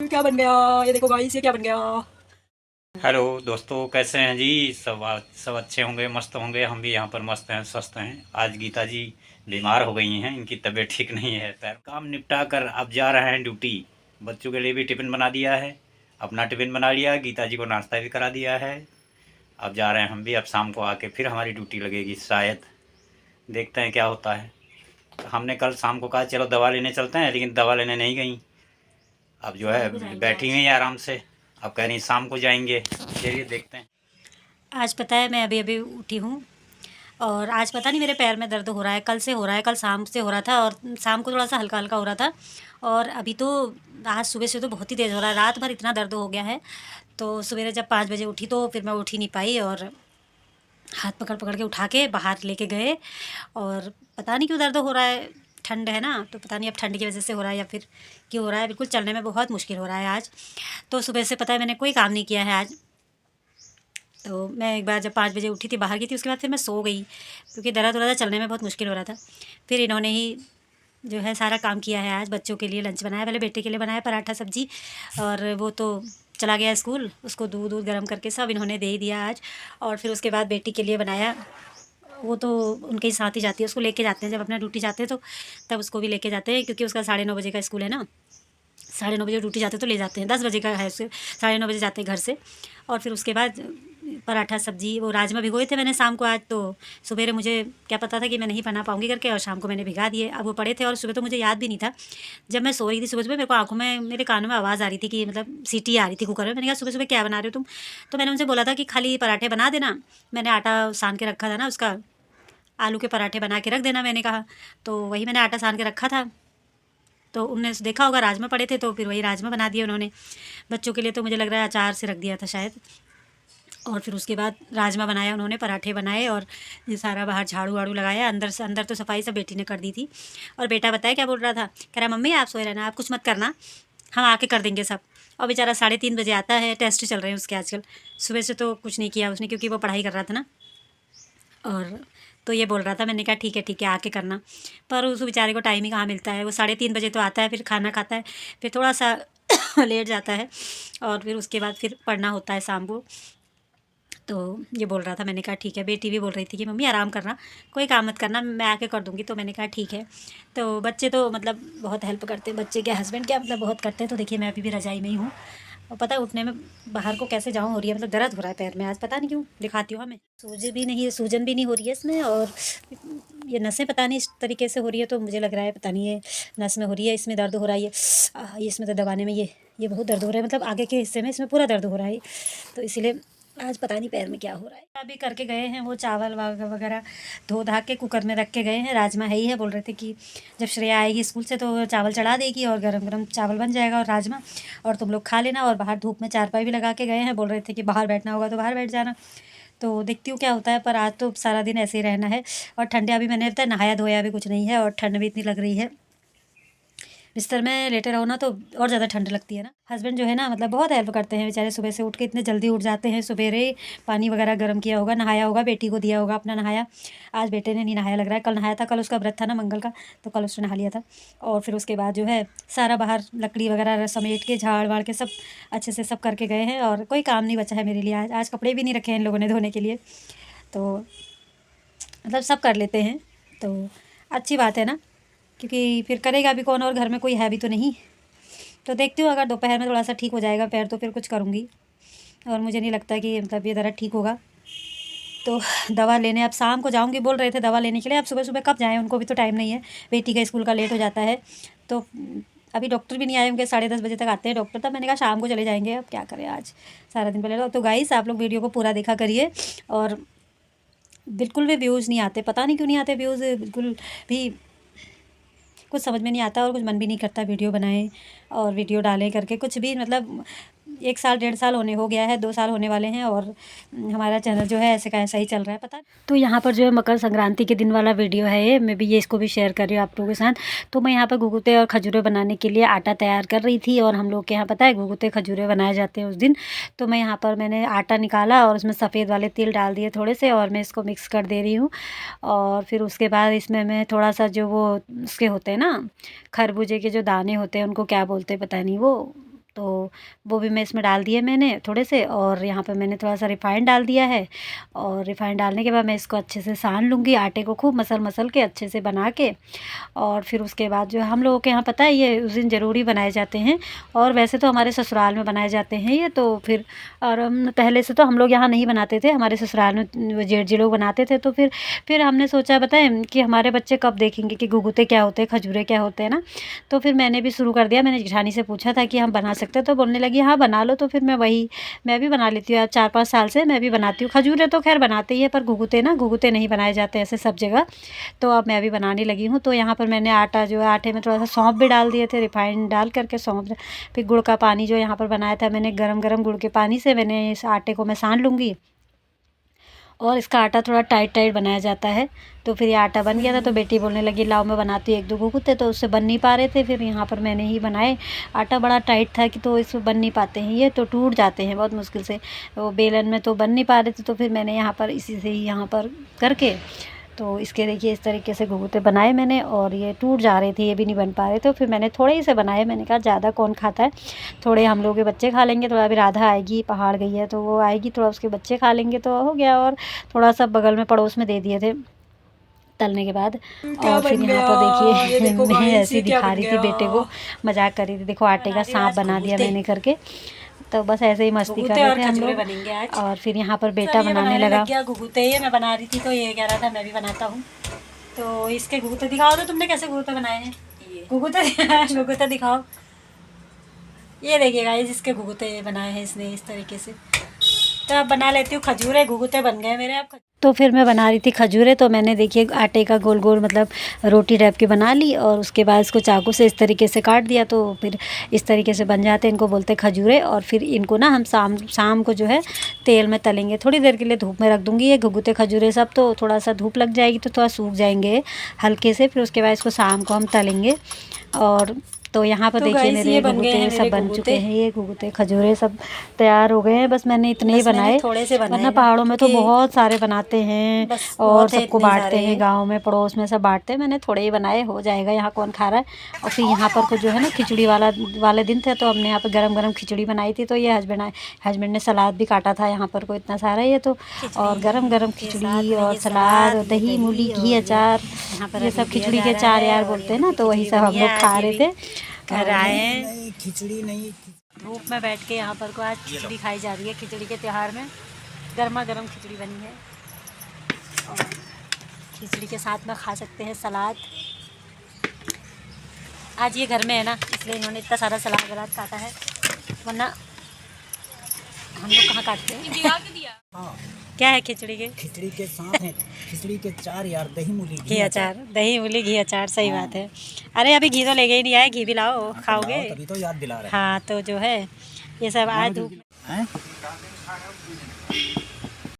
क्या बन गया? ये देखो गाइस, ये क्या बन गया? हेलो दोस्तों, कैसे हैं जी? सब अच्छे होंगे, मस्त होंगे। हम भी यहाँ पर मस्त हैं, स्वस्थ हैं। आज गीता जी बीमार हो गई हैं, इनकी तबीयत ठीक नहीं है। पैर काम निपटा कर अब जा रहे हैं ड्यूटी। बच्चों के लिए भी टिफ़िन बना दिया है, अपना टिफ़िन बना लिया, गीता जी को नाश्ता भी करा दिया है। अब जा रहे हैं हम भी। अब शाम को आके फिर हमारी ड्यूटी लगेगी शायद, देखते हैं क्या होता है। हमने कल शाम को कहा चलो दवा लेने चलते हैं, लेकिन दवा लेने नहीं गई। अब जो शाम है को जाएंगे बैठी आज। हुई हैं आराम से। अब कह रही शाम को जाएंगे। चलिए देखते हैं। आज पता है मैं अभी अभी उठी हूँ। और आज पता नहीं मेरे पैर में दर्द हो रहा है, कल से हो रहा है, कल शाम से हो रहा था और शाम को थोड़ा सा हल्का हल्का हो रहा था। और अभी तो आज सुबह से तो बहुत ही तेज़ हो रहा है, रात भर इतना दर्द हो गया है। तो सवेरे जब 5 बजे उठी तो फिर मैं उठ ही नहीं पाई और हाथ पकड़ पकड़ के उठा के बाहर लेके गए। और पता नहीं क्यों दर्द हो रहा है, ठंड है ना, तो पता नहीं अब ठंड की वजह से हो रहा है या फिर क्यों हो रहा है। बिल्कुल चलने में बहुत मुश्किल हो रहा है आज। तो सुबह से पता है मैंने कोई काम नहीं किया है आज। तो मैं एक बार जब 5 बजे उठी थी, बाहर गई थी, उसके बाद फिर मैं सो गई क्योंकि दर्द हो रहा था, चलने में बहुत मुश्किल हो रहा था। फिर इन्होंने ही जो है सारा काम किया है। आज बच्चों के लिए लंच बनाया, पहले बेटे के लिए बनाया पराठा सब्जी, और वो तो चला गया स्कूल, उसको दूध दूध गर्म करके सब इन्होंने दे ही दिया आज। और फिर उसके बाद बेटी के लिए बनाया, वो तो उनके ही साथ ही जाती है, उसको लेके जाते हैं जब अपना ड्यूटी जाते हैं तो तब उसको भी लेके जाते हैं, क्योंकि उसका 9:30 बजे का स्कूल है ना। 9:30 बजे ड्यूटी जाते तो ले जाते हैं, 10 बजे का है उसे, 9:30 बजे जाते हैं घर से। और फिर उसके बाद पराठा सब्जी, वो राजमा भिगोए थे मैंने शाम को आज, तो सवेरे मुझे क्या पता था कि मैं नहीं बना पाऊँगी करके, और शाम को मैंने भिगा दिए। अब वो पड़े थे और सुबह तो मुझे याद भी नहीं था। जब मैं सो रही थी सुबह सुबह, मेरे को आँखों में, मेरे कानों में आवाज़ आ रही थी कि मतलब सीटी आ रही थी कुकर में। मैंने कहा सुबह सुबह क्या बना रहे हो तुम? तो मैंने उनसे बोला था कि खाली पराठे बना देना, मैंने आटा सान के रखा था ना उसका, आलू के पराठे बना के रख देना मैंने कहा। तो वही मैंने आटा सान के रखा था। तो उनने देखा होगा राजमा पड़े थे तो फिर वही राजमा बना दिए उन्होंने। बच्चों के लिए तो मुझे लग रहा है अचार से रख दिया था शायद। और फिर उसके बाद राजमा बनाया उन्होंने, पराठे बनाए, और ये सारा बाहर झाड़ू वाड़ू लगाया, अंदर से अंदर तो सफाई सब बेटी ने कर दी थी। और बेटा बताया क्या बोल रहा था, कह रहा मम्मी आप सोए रहना, आप कुछ मत करना, हम आके कर देंगे सब। और बेचारा 3:30 बजे आता है, टेस्ट चल रहे हैं उसके आजकल। सुबह से तो कुछ नहीं किया उसने क्योंकि वो पढ़ाई कर रहा था ना। और तो ये बोल रहा था, मैंने कहा ठीक है आके करना। पर उस बेचारे को टाइम ही कहाँ मिलता है, वो 3:30 बजे तो आता है, फिर खाना खाता है, फिर थोड़ा सा लेट जाता है, और फिर उसके बाद फिर पढ़ना होता है शाम को। तो ये बोल रहा था, मैंने कहा ठीक है। बेटी भी बोल रही थी कि मम्मी आराम करना, कोई काम मत करना, मैं आके कर दूँगी, तो मैंने कहा ठीक है। तो बच्चे तो मतलब बहुत हेल्प करते हैं, बच्चे क्या हस्बैंड क्या मतलब बहुत करते हैं। तो देखिए मैं अभी भी रज़ाई में ही हूँ, और पता है उठने में बाहर को कैसे जाऊँ हो रही है, मतलब दर्द हो रहा है पैर में आज, पता नहीं क्यों, दिखाती हूँ हमें। सूजन भी नहीं हो रही है इसमें, और ये नसें पता नहीं इस तरीके से हो रही है, तो मुझे लग रहा है पता नहीं ये नस में हो रही है, इसमें दर्द हो रहा है। ये इसमें तो दबाने में ये बहुत दर्द हो रहा है, मतलब आगे के हिस्से में इसमें पूरा दर्द हो रहा है। तो इसीलिए आज पता नहीं पैर में क्या हो रहा है। अभी करके गए हैं वो चावल वगैरह धो धा के कुकर में रख के गए हैं, राजमा है ही है, बोल रहे थे कि जब श्रेया आएगी स्कूल से तो चावल चढ़ा देगी और गरम गरम चावल बन जाएगा और राजमा, और तुम लोग खा लेना। और बाहर धूप में चारपाई भी लगा के गए हैं, बोल रहे थे कि बाहर बैठना होगा तो बाहर बैठ जाना। तो देखती हूँ क्या होता है, पर आज तो सारा दिन ऐसे ही रहना है। और ठंडे अभी मैंने पता है नहाया धोया भी कुछ नहीं है, और ठंड भी इतनी लग रही है, बिस्तर में लेटे रहो ना तो और ज़्यादा ठंड लगती है ना। हस्बैंड जो है ना मतलब बहुत हेल्प करते हैं बेचारे, सुबह से उठ के इतने जल्दी उठ जाते हैं, सवेरे पानी वगैरह गर्म किया होगा, नहाया होगा, बेटी को दिया होगा अपना नहाया। आज बेटे ने नहीं नहाया लग रहा है, कल नहाया था, कल उसका व्रत था ना मंगल का, तो कल उसने नहा लिया था। और फिर उसके बाद जो है सारा बाहर लकड़ी वगैरह समेट के झाड़ वाड़ के सब अच्छे से सब करके गए हैं, और कोई काम नहीं बचा है मेरे लिए आज। आज कपड़े भी नहीं रखे हैं इन लोगों ने धोने के लिए, तो मतलब सब कर लेते हैं तो अच्छी बात है ना, क्योंकि फिर करेगा भी कौन, और घर में कोई है भी तो नहीं। तो देखती हूँ अगर दोपहर में थोड़ा सा ठीक हो जाएगा पैर तो फिर कुछ करूँगी, और मुझे नहीं लगता कि मतलब ये दर्द ठीक होगा। तो दवा लेने अब शाम को जाऊँगी, बोल रहे थे दवा लेने के लिए। अब सुबह सुबह कब जाएँ, उनको भी तो टाइम नहीं है, बेटी का स्कूल का लेट हो जाता है। तो अभी डॉक्टर भी नहीं आए होंगे, 10:30 बजे तक आते हैं डॉक्टर, तब मैंने कहा शाम को चले जाएंगे, अब क्या करें आज सारा दिन पहले। तो गाइस आप लोग वीडियो को पूरा देखा करिए, और बिल्कुल भी व्यूज़ नहीं आते, पता नहीं क्यों नहीं आते व्यूज़, बिल्कुल भी कुछ समझ में नहीं आता, और कुछ मन भी नहीं करता वीडियो बनाएं और वीडियो डालें करके कुछ भी। मतलब 1 साल 1.5 साल होने हो गया है, 2 साल होने वाले हैं, और हमारा चैनल जो है ऐसे का ऐसा ही चल रहा है पता। तो यहाँ पर जो है मकर संक्रांति के दिन वाला वीडियो है ये, मैं भी ये इसको भी शेयर कर रही हूँ आप लोगों के साथ। तो मैं यहाँ पर घुघुते और खजूरे बनाने के लिए आटा तैयार कर रही थी, और हम लोग के यहाँ पता है घुघुते खजूरे बनाए जाते हैं उस दिन। तो मैं यहाँ पर मैंने आटा निकाला और उसमें सफ़ेद वाले तिल डाल दिए थोड़े से, और मैं इसको मिक्स कर दे रही हूँ। और फिर उसके बाद इसमें मैं थोड़ा सा जो वो उसके होते हैं ना, खरबूजे के जो दाने होते हैं उनको क्या बोलते हैं पता नहीं वो, तो वो भी मैं इसमें डाल दिए मैंने थोड़े से, और यहाँ पर मैंने थोड़ा सा रिफ़ाइंड डाल दिया है। और रिफ़ाइंड डालने के बाद मैं इसको अच्छे से सान लूँगी, आटे को खूब मसल के अच्छे से बना के। और फिर उसके बाद जो हम लोगों के यहाँ पता है ये उस दिन ज़रूरी बनाए जाते हैं, और वैसे तो हमारे ससुराल में बनाए जाते हैं ये तो फिर। और पहले से तो हम लोग यहाँ नहीं बनाते थे, हमारे ससुराल में जेठ जी लोग बनाते थे। तो फिर हमने सोचा बताएं कि हमारे बच्चे कब देखेंगे कि घुघुते क्या होते हैं, खजूरे क्या होते हैं ना। तो फिर मैंने भी शुरू कर दिया। मैंने जेठानी से पूछा था कि हम बना सकते हैं, तो बोलने लगी हाँ बना लो। तो फिर मैं भी बना लेती हूँ। 4-5 साल से मैं भी बनाती हूँ। खजूरें तो खैर बनाते ही है, पर घुघुते नहीं बनाए जाते ऐसे सब जगह। तो अब मैं भी बनाने लगी हूँ। तो यहाँ पर मैंने आटा जो है, आटे में थोड़ा सा सौंफ भी डाल दिए थे, रिफाइंड डाल करके सौंफ। फिर गुड़ का पानी जो यहाँ पर बनाया था मैंने, गरम गुड़ के पानी से मैंने इस आटे को मैं सान लूँगी। और इसका आटा थोड़ा टाइट बनाया जाता है। तो फिर ये आटा बन गया था, तो बेटी बोलने लगी लाओ मैं बनाती हूँ 1-2 घुघुते। तो उससे बन नहीं पा रहे थे, फिर यहाँ पर मैंने ही बनाए। आटा बड़ा टाइट था कि तो इसमें बन नहीं पाते हैं, ये तो टूट जाते हैं बहुत मुश्किल से। वो बेलन में तो बन नहीं पा रहे थे, तो फिर मैंने यहाँ पर इसी से ही यहाँ पर करके, तो इसके देखिए इस तरीके से घुघुते बनाए मैंने। और ये टूट जा रहे थे, ये भी नहीं बन पा रहे थे। तो फिर मैंने थोड़े ही से बनाए। मैंने कहा ज़्यादा कौन खाता है, थोड़े हम लोग के बच्चे खा लेंगे, थोड़ा। अभी राधा आएगी, पहाड़ गई है तो वो आएगी, थोड़ा उसके बच्चे खा लेंगे तो हो गया। और थोड़ा सा बगल में पड़ोस में दे दिए थे तलने के बाद। और फिर यहाँ पर देखिए मैं ऐसे दिखा रही थी बेटे को, मजाक कर रही थी। देखो आटे का सांप बना दिया मैंने करके। तो बस ऐसे ही मस्ती कर रहे थे हम लोग। बनेंगे आज। और फिर यहाँ पर बेटा बनाने लगा। क्या घुघुते ये मैं बना रही थी, तो ये कह रहा था मैं भी बनाता हूँ। तो इसके घुघुते दिखाओ, तो तुमने कैसे घुघुते बनाए हैं? घुघुते दिखाओ। ये देखिए गाइस, इसके घुघुते बनाए हैं इसने इस तरीके से। तो अब बना लेती हूँ खजूरे। घुघुते बन गए मेरे अब। तो फिर मैं बना रही थी खजूरें। तो मैंने देखिए आटे का गोल मतलब रोटी टाइप की बना ली, और उसके बाद इसको चाकू से इस तरीके से काट दिया। तो फिर इस तरीके से बन जाते हैं, इनको बोलते हैं खजूरें। और फिर इनको ना हम शाम को जो है तेल में तलेंगे। थोड़ी देर के लिए धूप में रख दूँगी ये घुघुते खजूरें सब, तो थोड़ा सा धूप लग जाएगी तो थोड़ा सूख जाएंगे हल्के से। फिर उसके बाद इसको शाम को हम तलेंगे। और तो यहाँ पर देखिए मेरे घुघुते सब बन चुके हैं। ये घुघुते खजूरे सब तैयार हो गए हैं। बस मैंने इतने ही बनाए, थोड़े से बनाए, वरना पहाड़ों में तो बहुत सारे बनाते हैं और सबको बांटते हैं, गांव में पड़ोस में सब बांटते हैं। मैंने थोड़े ही बनाए, हो जाएगा, यहाँ कौन खा रहा है। और फिर यहाँ पर कुछ जो है ना खिचड़ी वाले दिन थे, तो हमने यहाँ पर गरम खिचड़ी बनाई थी। तो ये हस्बैंड ने सलाद भी काटा था यहाँ पर को इतना सारा ये तो। और गरम खिचड़ी और सलाद और दही मूली घी अचार, ये सब खिचड़ी के चार यार बोलते हैं ना, तो वही सब हम लोग खा रहे थे। घर आए हैं, खिचड़ी नहीं, धूप में बैठ के यहाँ पर को आज खिचड़ी खाई जा रही है। खिचड़ी के त्यौहार में गर्मा गर्म खिचड़ी बनी है, और खिचड़ी के साथ में खा सकते हैं सलाद। आज ये घर में है ना, इसलिए इन्होंने इतना सारा सलाद काटा है, वरना हम लोग कहाँ काटते हैं। हाँ क्या है खिचड़ी के साथ है खिचड़ी के 4 यार, दही मूली घी अचार, दही मूली घी अचार, सही बात है। अरे अभी घी तो लेके ही नहीं आए, घी भी लाओ, खाओगे? तभी तो याद दिला रहे। हाँ तो जो है ये सब आज धूप हैं।